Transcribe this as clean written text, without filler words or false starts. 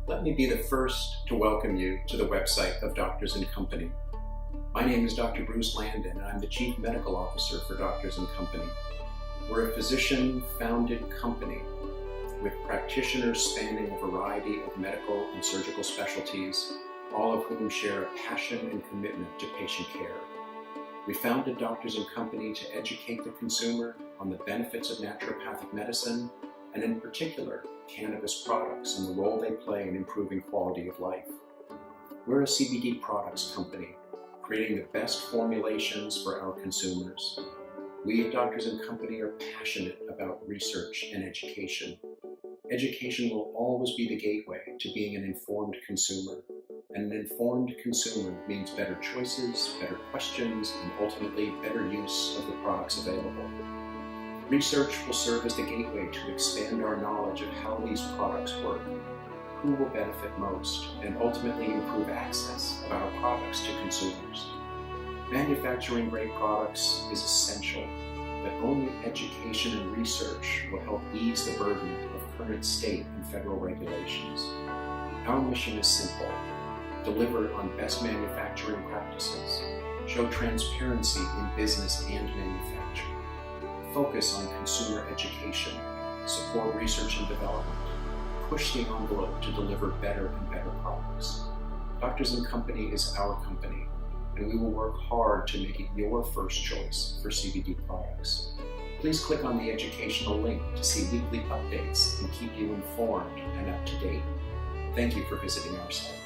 Let me be the first to welcome you to the website of Doctors & Company. My name is Dr. Bruce Landon, and I'm the Chief Medical Officer for Doctors & Company. We're a physician-founded company with practitioners spanning a variety of medical and surgical specialties, all of whom share a passion and commitment to patient care. We founded Doctors & Company to educate the consumer on the benefits of naturopathic medicine, and in particular, cannabis products and the role they play in improving quality of life. We're a CBD products company, creating the best formulations for our consumers. We at Doctors & Company are passionate about research and education. Education will always be the gateway to being an informed consumer. And an informed consumer means better choices, better questions, and ultimately better use of the products available. Research will serve as the gateway to expand our knowledge of how these products work, who will benefit most, and ultimately improve access of our products to consumers. Manufacturing great products is essential, but only education and research will help ease the burden of current state and federal regulations. Our mission is simple: deliver on best manufacturing practices, show transparency in business and manufacturing, focus on consumer education, support research and development, push the envelope to deliver better and better products. Doctors & Company is our company, and we will work hard to make it your first choice for CBD products. Please click on the educational link to see weekly updates and keep you informed and up to date. Thank you for visiting our site.